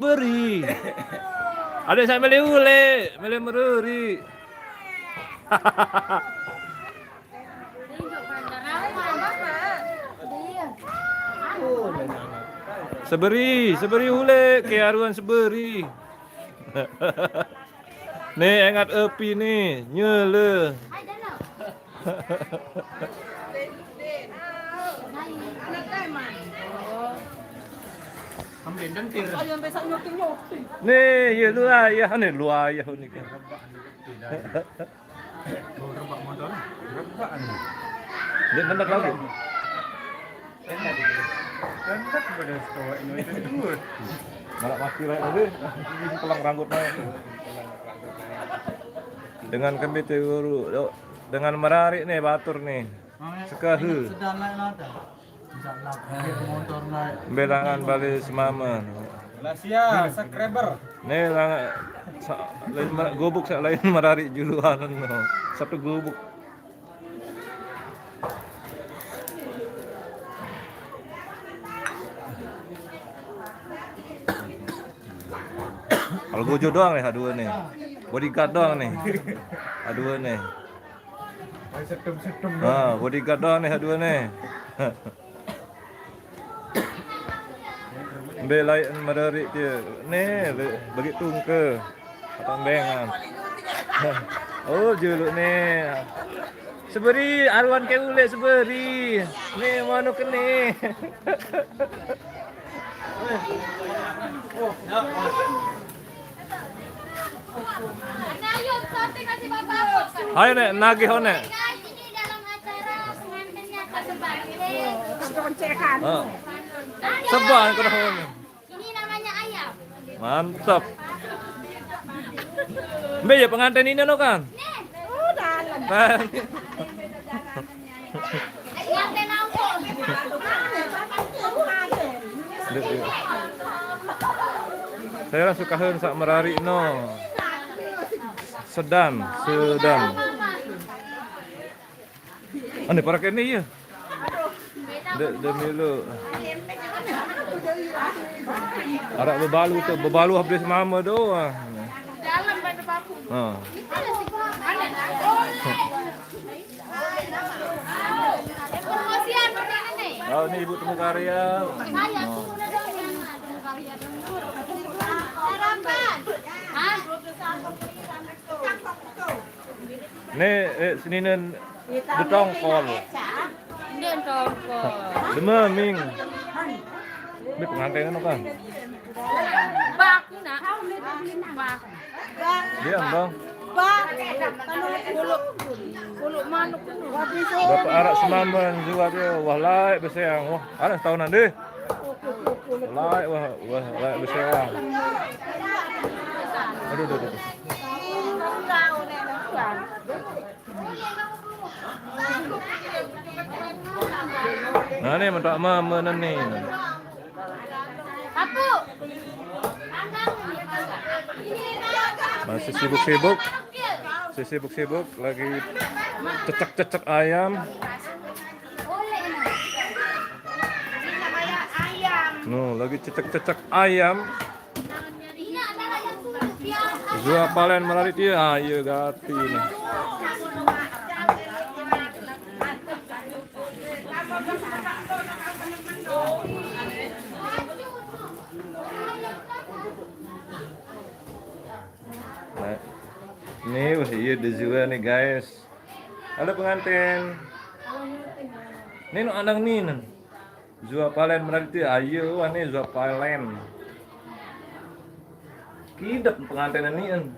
beri. Ada saya mele ule, mele meruri. Seberi ule, kearuan seberi. Nih ingat api nih, nyele. Nih, ya lu ayah nih, lu ayah nih kan. Dia nendak lagi. Malah mati lagi, pelang ranggutnya. Dengan kembit guru, dengan merarik nih batur nih. Sekahu. Belangan balik semaman. Malaysia, subscriber. Nih lain gubuk lain merarik juluan no. Satu gubuk. Kalau gojo doang nih dua nih. Bodyguard doang nih. Dua nih. Bodyguard doang nih dua nih. Belain merarik dia. Nih bagi tungke. Tambengan. Oh juluk nih. Seberi arwan ke ule seberi. Nih manu kene. Ayo nek nagih one. Ini dalam acara pengantinnya kesempatan. Seban kena one. Ini namanya ayam. Mantap. Mbak ya pengantin ini no kan? Pengantin aku. Saya suka sak merari no. Sedan. Ane para kene ya. Demi lu. Arak bebalu habis mama doang. Dalam pada baku. Promosian begini nih. Oh ini ibu temu karya. Saya tunggu dong yang karya dulu. Harapan. Hah? Nih sini nen detongkol. Dia tongkol. Demaming. Ini pengantin kan? Baku nak. Bak. Diam bang. Bak. Kulo manuk kuno. Bapak arak semaman juga dia. Wah laik besayang. Wah ada setahunan deh. Laik wah laik besayang. Aduh. Nah nih mentak mama nih. Apu. Masih sibuk lagi cecek ayam. Lagi cecek ayam. Zua palen melalui dia, ayo gati nih. Nah, ini iya ada juga nih guys. Halo pengantin. Ini no andang nih. Zua palen melalui dia, ayo ane zua palen. Kidap pengantin ini kan.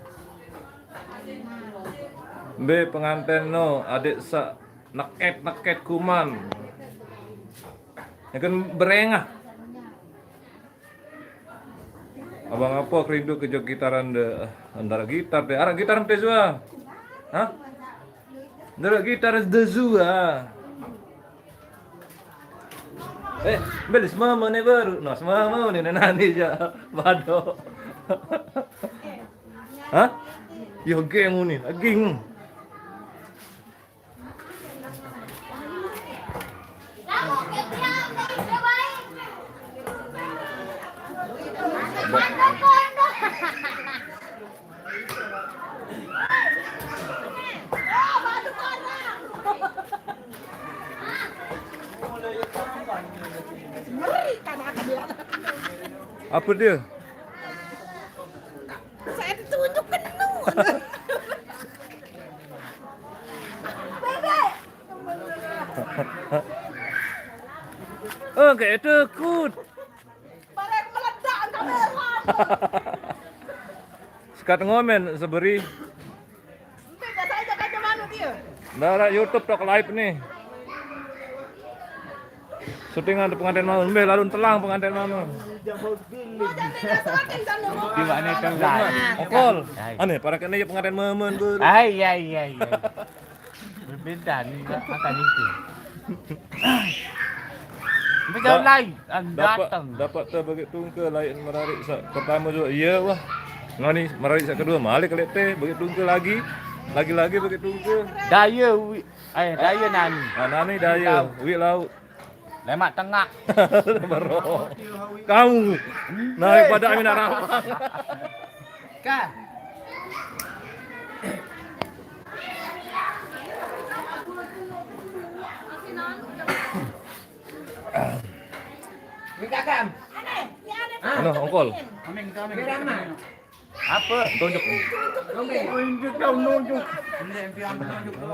Pengantin no adik sa naket kuman. Ya kan berengah. Abang apa kerindu ke jog gitaran de antara gitar deh. Arah gitar sampai zua. Hah? Antara gitar de zua. Beli semua nih baru. Nah, semua mau nih nanti aja. Bado. Hah? Yo geng nih, aging. Apa dia? Saya ditunjuk penuh. Oh, kayak takut. Barang meledak kamera. Sekat ngomen seberi. Tidak saya jaga mana dia? Darah YouTube tok live nih. Syutingan di pengantin mama, mbeh lalu telang pengantin mama. Gimana itu lah? Okol. Aneh, para kena ya pengantin mama ber. Iya. Berbeda nih akan itu. Macam lain, datang. Dapat tu bagi tungke lain merarik pertama juga. Iya wah. Ngani merarik sak kedua malik kali teh bagi tungke lagi bagi tungke. Daya, daya nani. Nani daya, wi laut. Lemak tengah. Baru. Kamu naik pada Amin Rahman. Kan? Mikakam. Ano, ongkol. Apa? Tunjuk. Tunjuk kau nunjuk.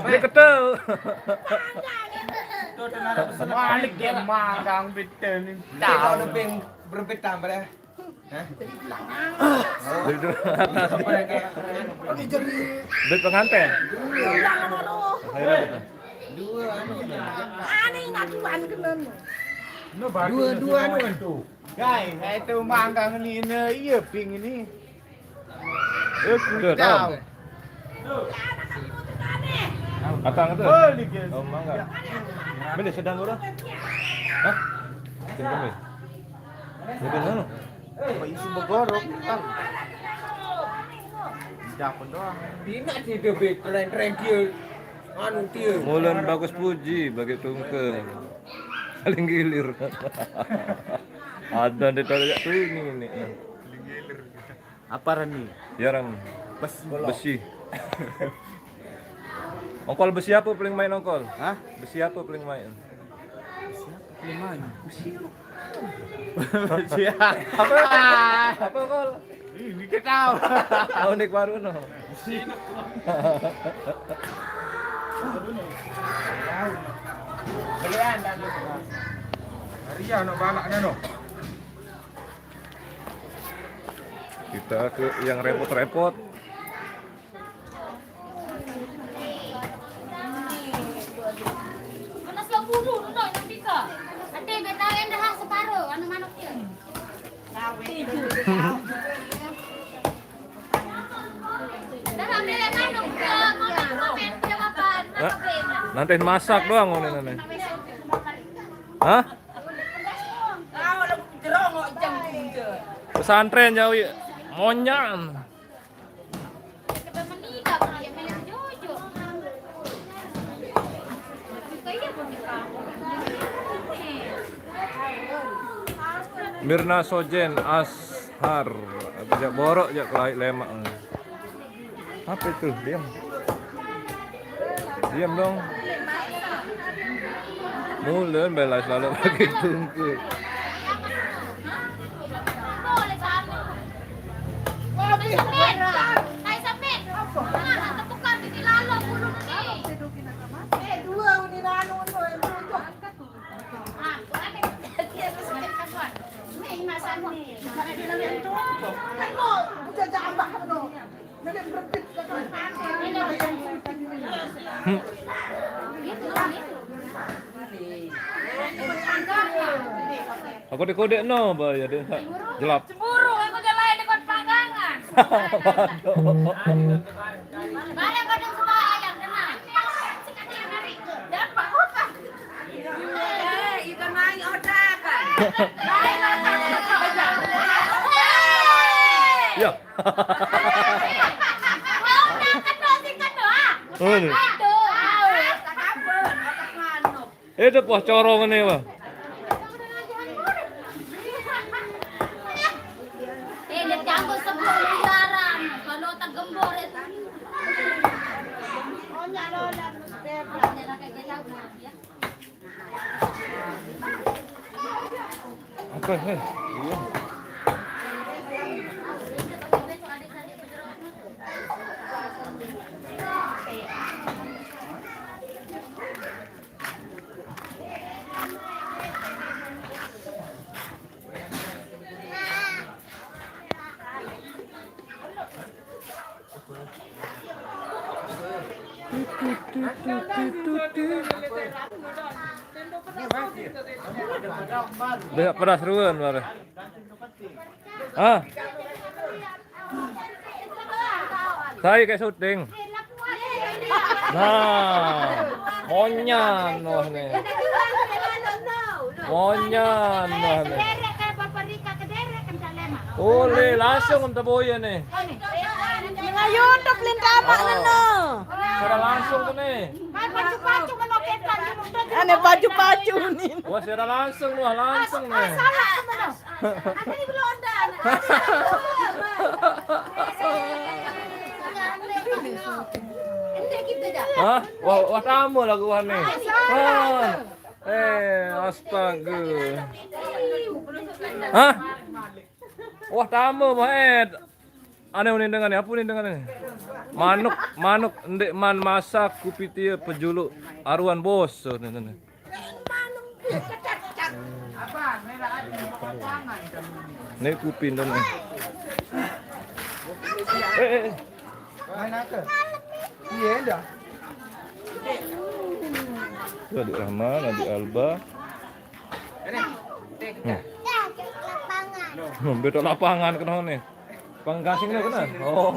Dia ketel. Balik dia magang betul ni. Kau lebih berbeda pada. Duit pengantin. Dua tu. Guys, itu magang ni iya ping ini. Tuh, tahu. Atang tu. Boleh ke? Oh, mangga. Bila sedang orang? Hah? Tinggal ni. Tinggal mana? Isi begorok kan. Dapat doang. Bina dia keren dia. Anu dia. Mulan bagus puji bagi tungke. Paling gilir. Ada di tarik tu ini. Apa ni? Jarang besi. Ongkol besi apa paling main ongkol? Hah? Besi apa paling main? Lemah. Apa ongkol? Ini kita tahu. Oh, nik baru no. Belian dah tu. Ria nak balaknya no. Kita ke yang repot-repot. Mana siap bulu tu nak pika. Ade benar yang dah separuh anu manuk dia. Dah ambil yang manuk ke komen jawapan. Nanti masak doang ini. Hah? Kau lu jerongok jam dia. Pesantren jauh ya. Monyan. Kita menikah pun dia pilih jojo. Kayak pun nikah. Mirna Sojen Ashar. Jak borok jak kelai lemak. Apa itu? Diam. Diam dong. Mulan bela selalu pakai tungku. Boleh sama. Boleh sampai. Hai sampai. Nah, tepukan di lalu bulu ni. Dua ni lalu tu. Ah, ada dia mesti kawan. Ni masa ni. Kalau dia nak tu. Kan mo, bukan jambak tu. Nak berbit kan. Ini macam Aku dikodek no, bahaya dia gelap. cemburu, aku jalan dekat panggangan. Mana kadang suka ayam tenang. Sekali yang narik. Dapat hutang. Ikan naik otak kan. Ya. Itu puas corong ini, Pak. Dia campur 10 miliaran. Kalau tak gembor itu. Apa, heh? Iya. Udah pada seruan baru. Ah, saya kayak syuting. Nah, monyan loh nih. Monyan loh nih. Boleh langsung untuk boya nih. YouTube lin tama no. Sudah langsung tuh nih. Pacu-pacu menoketan Ane pacu-pacu nih. Wah, sudah langsung nih, langsung nih. salah teman. Ada di Belanda. Enggak gitu dah. Hah? Wah tamu lagu wah nih. Astaga. Hah? Wah tamu mah aneh unin dengan apa unin dengan ini? Manuk ndek man masak kupitia pejuluk aruan bos. Nih. Nih kupin dan nih. Main apa? Iya dah. Adik Rahman, Adik Alba. Betul lapangan kenapa nih? Panggasingnya kena. Oh.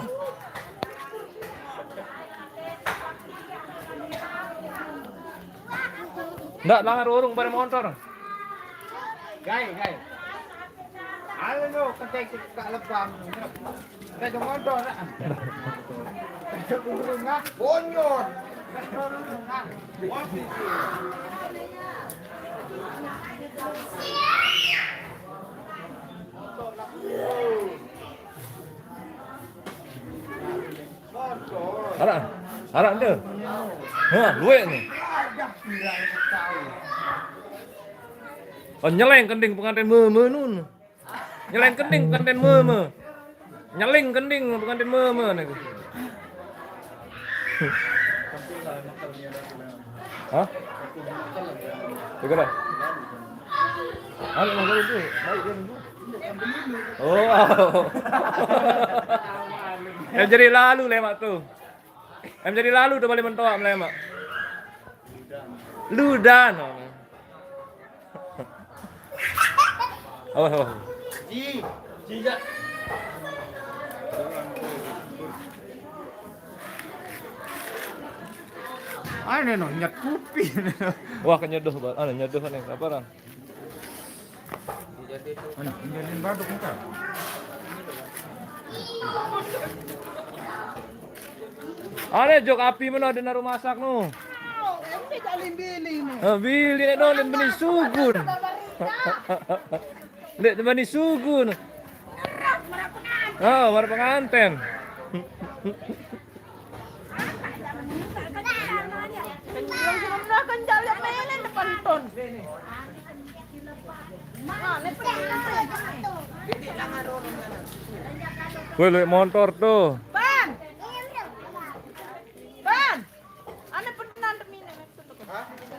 Nggak langar urung pada motor. Gai. Ada no ketek kat lebam. Kita jangan motor nak. Kita turun nak. Bonyon. Arah dia. Hah, luwek nih. Oh, nyeleng kending pengantin me nun. Nyeleng kending pengantin me. Nyeling kending pengantin me nih. Hah? Tiga dah. Anak mau itu, baik dia dulu. Oh. Em jadi lalu lemak tuh. Em jadi lalu tuh balik mentoak melemak. Ludan. Oh. Jijak. Aneh no nyak kuping. Wah kenyeduh, nyeduh nih, apa orang? Anak jadi baduk muka. Ada jok api mana ada naruh masak nu. Bili nek dolin beni sugun. Nek beni sugun. Oh, war penganten. Woi, motor tuh. Ban. Ane pendenang temine.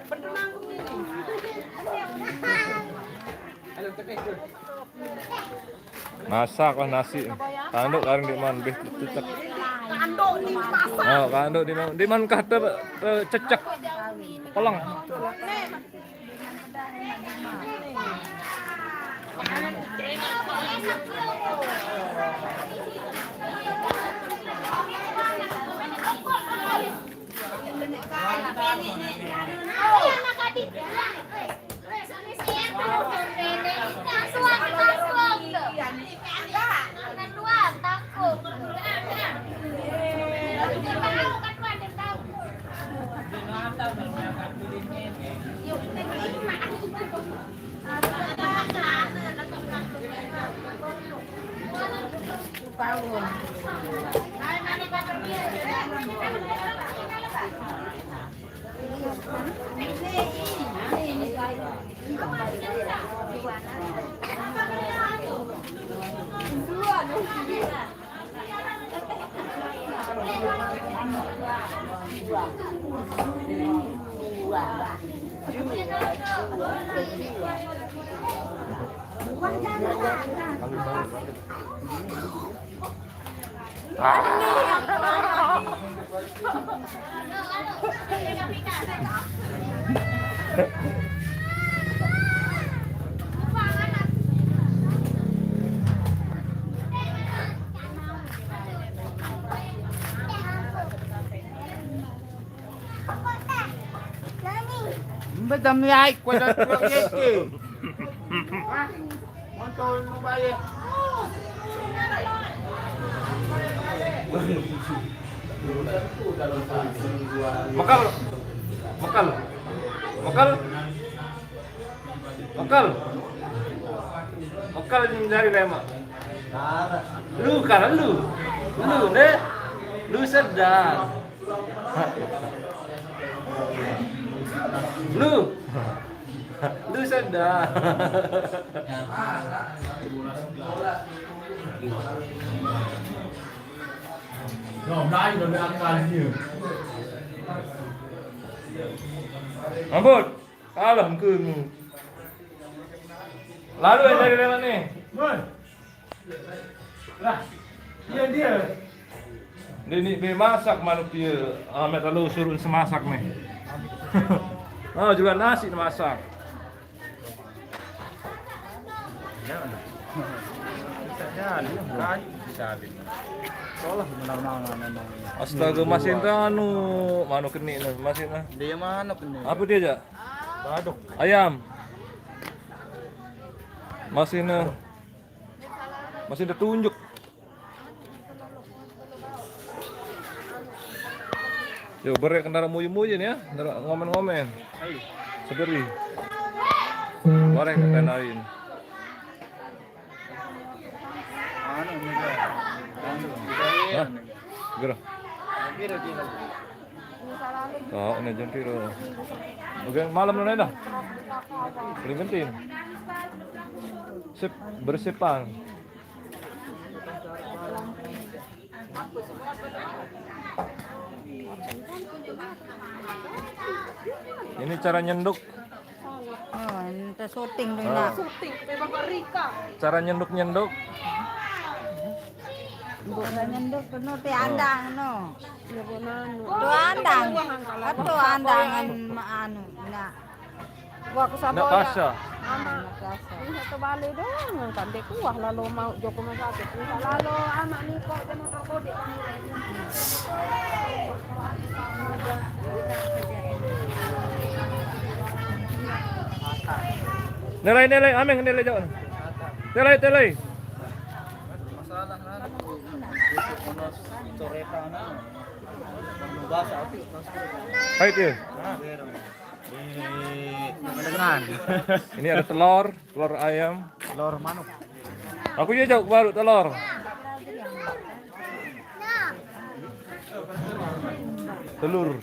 Pendenang temine. Masak lah nasi. Kanduk kareng di man beh cecek. Kandok nih masak. Oh, kanduk di man kah cecek. Tolong. Betul naik kuda truk itu. Motor nu bayar. Makal. Makal. Makal. Makal. Makal yang dari lema. Lu kan lu. Lu deh. Lu sedang. Lu sedang. Ambut, kalah mungkinmu. Lalu yang dari lewat nih. Lah, dia. Ini masak manuk dia. Amet lalu suruh semasak nih. Oh, juga nasi masak. Astaga, masih anu manuk keni nih, masih nah. Dia mana punya? Apa dia aja? Baduk. Ayam. Masih nah. Masih ada tunjuk. Yo, beri kendaraan muyu-muyu nih ya, ngomen-ngomen. Seberi. Goreng tenain. Hah? Gero. Oh, ini jam piro. Oke, malam nih dah. Paling penting. Sip, bersepang. Ini cara nyenduk. Oh, ini syuting dulu nak. Syuting memang Rika. Cara nyenduk-nyenduk. Bukan nyenduk penuh ti andang no. Ya bonan. Tu andang. Atau andangan anu nak. Wah ke Nak Saboya. pasya. Ama. Ini satu balik dong. Kan dek wah lalu mau Joko Masakit. Lalu anak ni kok kena terkodik. Nilai, ameng nilai jauh. Nilai. Masalah kan. Bonus coreta na. Bahasa apa? Hai dia. Dengan Ini ada telur ayam. lor manuk. Aku juga jauh baru telur. Telur.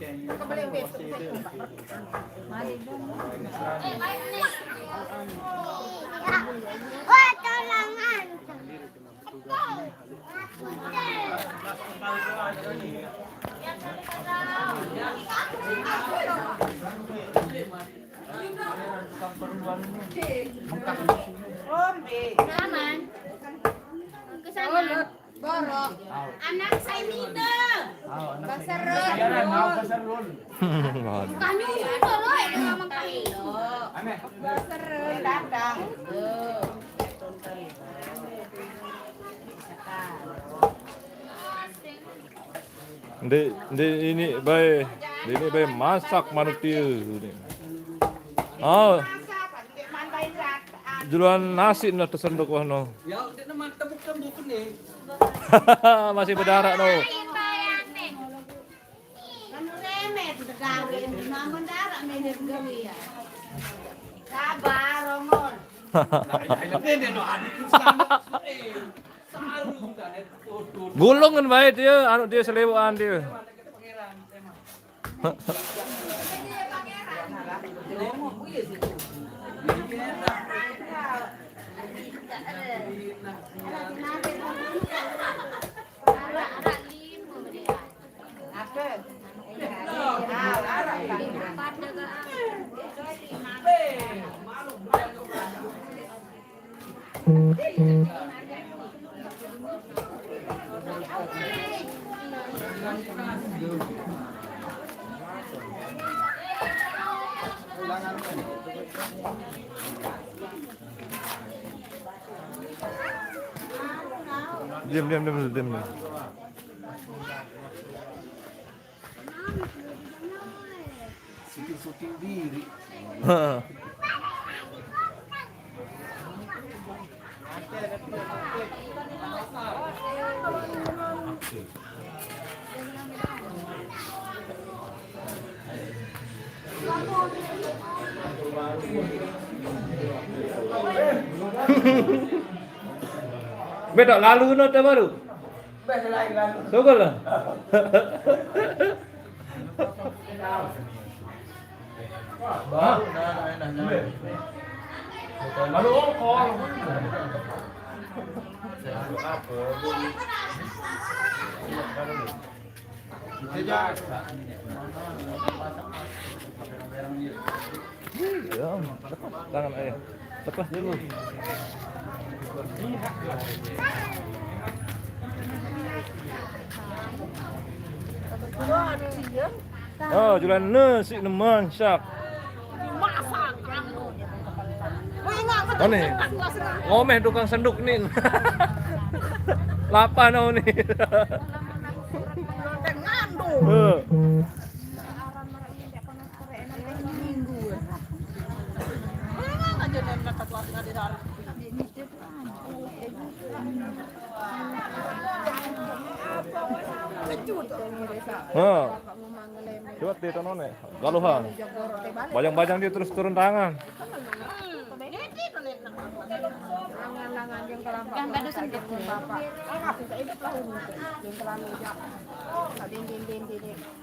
Aman. Kesana. Borok. Anak saya minta. Basarun. Kami sudah loh, ada ngomong kami. Basarun datang. Ini bae masak manusia. Oh. Jualan nasi no tersenduk wah no. Ya, udah nama tembuk-tembuk nih. Masih berdarah no. Sabar, Romon. Gulung kan baik dia, anu dia selewoan dia. Diam. Syuting diri. Beda lalu nota baru. Sokol lah. Lalu tangan ayah. Lepas dulu. Oh, jualan nasi neman syak. Mana? Ngomeh tukang senduk nih. Lapan oh nih. Coba dia tonone, galuhan. Bajang-bajang dia terus turun tangan. Langan-langan yang kelampak. Kan ada sendok bapak. Sa hidup lah yung kalano dyan. Din.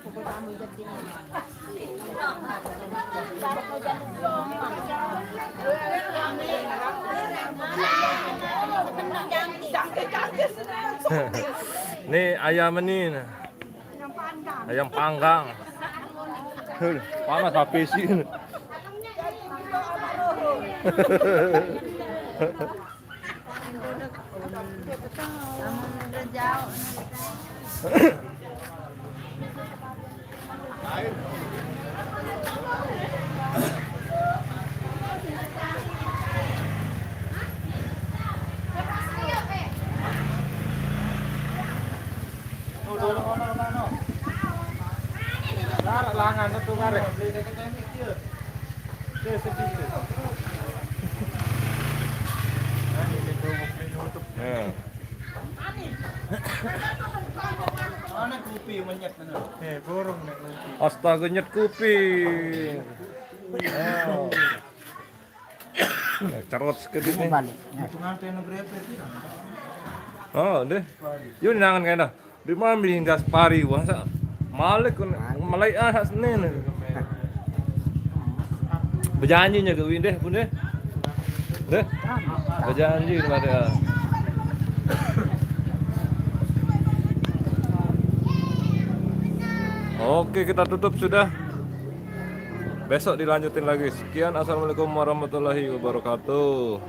Pupul kami dyan din. Nih ayam ini. Ayam panggang. Panas HP sih. Langan itu kare. Mana kopi menyet mana? Burung nek kopi. Astaga nyet kuping. Oh. Carot sekali nih. Pengantin grepe. Oh, deh. Yun nangan kaya na. Di mana biling Gaspari wah sa Malik malay ahas nih. Berjanji nya gawin deh, pun deh. Deh. Berjanji kepada. Oke, kita tutup sudah. Besok dilanjutin lagi. Sekian, assalamualaikum warahmatullahi wabarakatuh.